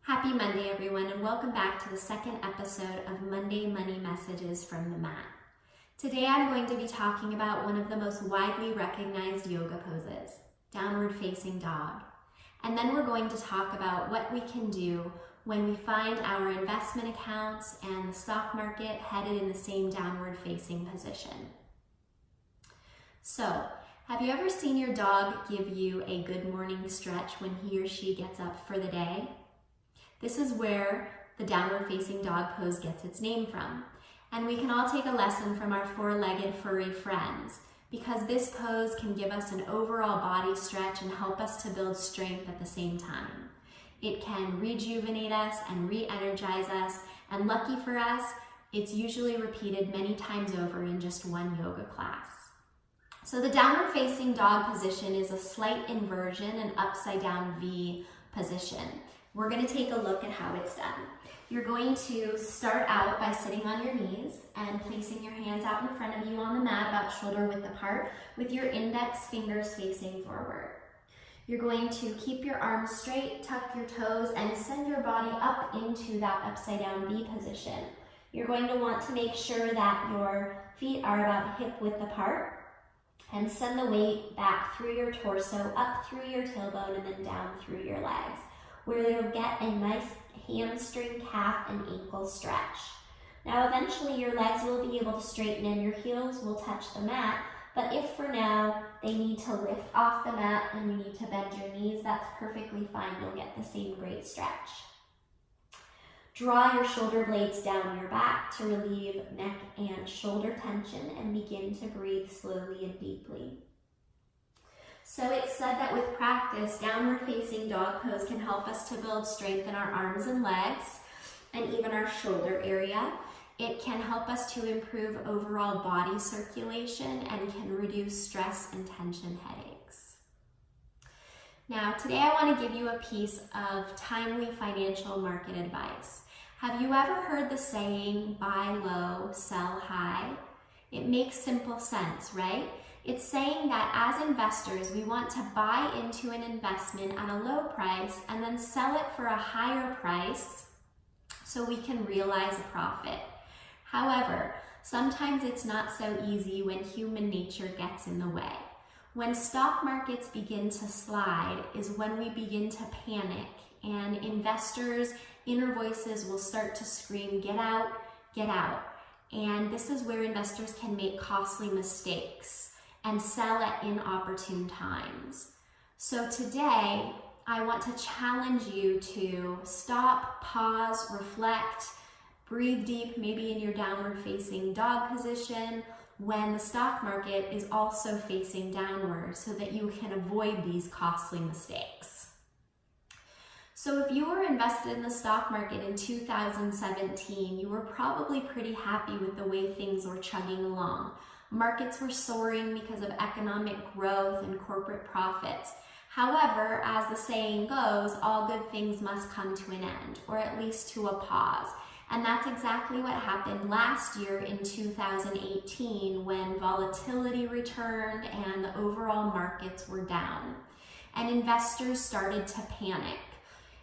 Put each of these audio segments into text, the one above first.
Happy Monday, everyone, and welcome back to the second episode of Monday Money Messages from the Mat. Today I'm going to be talking about one of the most widely recognized yoga poses, downward facing dog. And then we're going to talk about what we can do when we find our investment accounts and the stock market headed in the same downward facing position. So, have you ever seen your dog give you a good morning stretch when he or she gets up for the day? This is where the downward facing dog pose gets its name from. And we can all take a lesson from our four-legged furry friends, because this pose can give us an overall body stretch and help us to build strength at the same time. It can rejuvenate us and re-energize us, and lucky for us, it's usually repeated many times over in just one yoga class. So the downward facing dog position is a slight inversion, an upside down V position. We're going to take a look at how it's done. You're going to start out by sitting on your knees and placing your hands out in front of you on the mat about shoulder width apart with your index fingers facing forward. You're going to keep your arms straight, tuck your toes, and send your body up into that upside down V position. You're going to want to make sure that your feet are about hip width apart and send the weight back through your torso, up through your tailbone, and then down through your legs, where you'll get a nice hamstring, calf, and ankle stretch. Now eventually your legs will be able to straighten and your heels will touch the mat, but if for now they need to lift off the mat and you need to bend your knees, that's perfectly fine. You'll get the same great stretch. Draw your shoulder blades down your back to relieve neck and shoulder tension and begin to breathe slowly and deeply. So it's said that with practice, downward facing dog pose can help us to build strength in our arms and legs and even our shoulder area. It can help us to improve overall body circulation and can reduce stress and tension headaches. Now, today I want to give you a piece of timely financial market advice. Have you ever heard the saying, buy low, sell high? It makes simple sense, right? It's saying that as investors, we want to buy into an investment at a low price and then sell it for a higher price so we can realize a profit. However, sometimes it's not so easy when human nature gets in the way. When stock markets begin to slide is when we begin to panic, and investors' inner voices will start to scream, get out, get out. And this is where investors can make costly mistakes and sell at inopportune times. So today, I want to challenge you to stop, pause, reflect, breathe deep, maybe in your downward facing dog position when the stock market is also facing downward so that you can avoid these costly mistakes. So if you were invested in the stock market in 2017, you were probably pretty happy with the way things were chugging along. Markets were soaring because of economic growth and corporate profits. However, as the saying goes, all good things must come to an end, or at least to a pause. And that's exactly what happened last year in 2018 when volatility returned and the overall markets were down. And investors started to panic.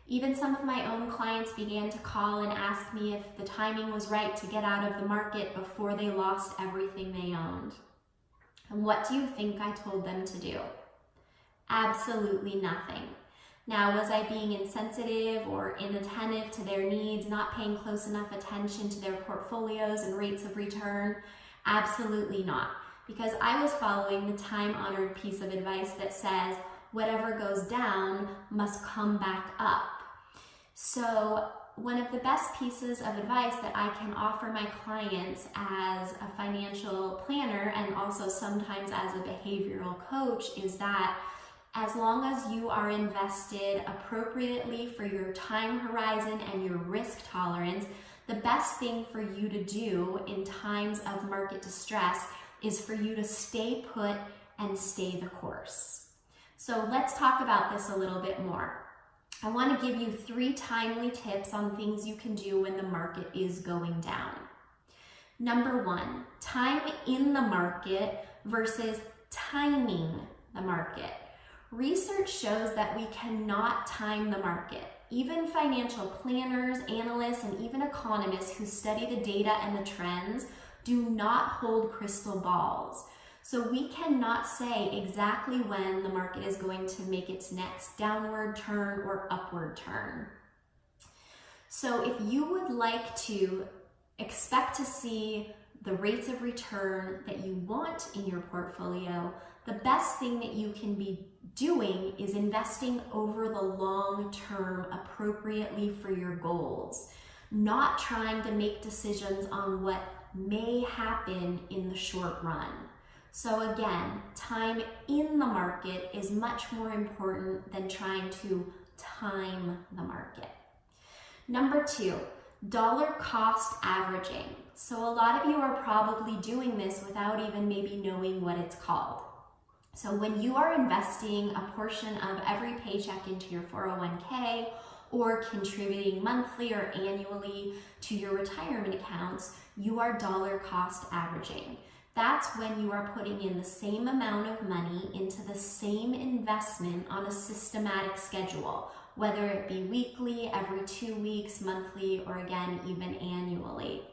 Even some of my own clients began to call and ask me if the timing was right to get out of the market before they lost everything they owned. And what do you think I told them to do? Absolutely nothing. Now, was I being insensitive or inattentive to their needs, not paying close enough attention to their portfolios and rates of return? Absolutely not, because I was following the time-honored piece of advice that says, whatever goes down must come back up. So one of the best pieces of advice that I can offer my clients as a financial planner and also sometimes as a behavioral coach is that as long as you are invested appropriately for your time horizon and your risk tolerance, the best thing for you to do in times of market distress is for you to stay put and stay the course. So let's talk about this a little bit more. I want to give you 3 timely tips on things you can do when the market is going down. Number 1, time in the market versus timing the market. Research shows that we cannot time the market. Even financial planners, analysts, and even economists who study the data and the trends do not hold crystal balls. So we cannot say exactly when the market is going to make its next downward turn or upward turn. So if you would like to expect to see the rates of return that you want in your portfolio, the best thing that you can be doing is investing over the long term appropriately for your goals, not trying to make decisions on what may happen in the short run. So again, time in the market is much more important than trying to time the market. Number 2, dollar cost averaging. So a lot of you are probably doing this without even maybe knowing what it's called. So when you are investing a portion of every paycheck into your 401k or contributing monthly or annually to your retirement accounts, you are dollar cost averaging. That's when you are putting in the same amount of money into the same investment on a systematic schedule, whether it be weekly, every 2 weeks, monthly, or again, even annually.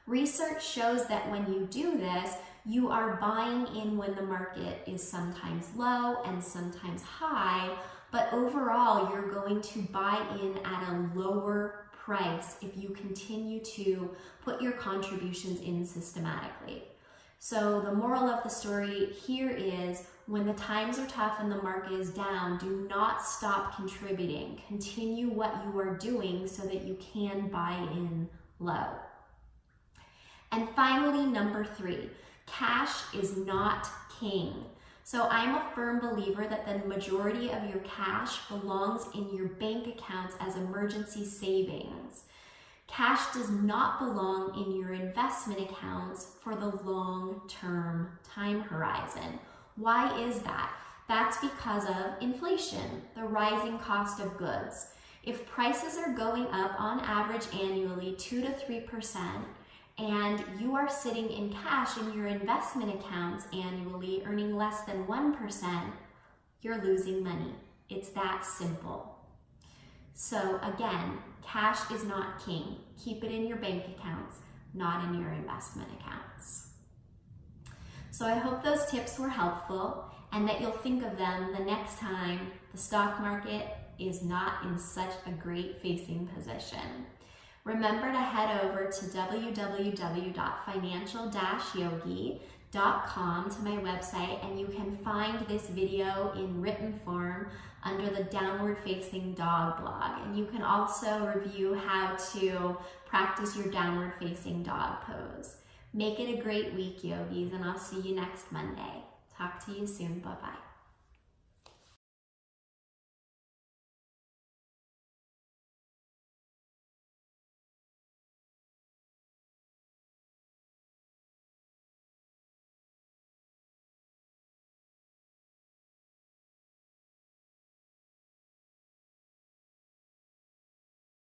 Research shows that when you do this, you are buying in when the market is sometimes low and sometimes high, but overall you're going to buy in at a lower price if you continue to put your contributions in systematically. So the moral of the story here is, when the times are tough and the market is down, do not stop contributing. Continue what you are doing so that you can buy in low. And finally, number 3, cash is not king. So I'm a firm believer that the majority of your cash belongs in your bank accounts as emergency savings. Cash does not belong in your investment accounts for the long-term time horizon. Why is that? That's because of inflation, the rising cost of goods. If prices are going up on average annually 2 to 3%, and you are sitting in cash in your investment accounts annually earning less than 1%, you're losing money. It's that simple. So again, cash is not king. Keep it in your bank accounts, not in your investment accounts. So I hope those tips were helpful and that you'll think of them the next time the stock market is not in such a great facing position. Remember to head over to www.financial-yogi.com to my website, and you can find this video in written form under the Downward Facing Dog blog. And you can also review how to practice your downward facing dog pose. Make it a great week, yogis, and I'll see you next Monday. Talk to you soon. Bye-bye.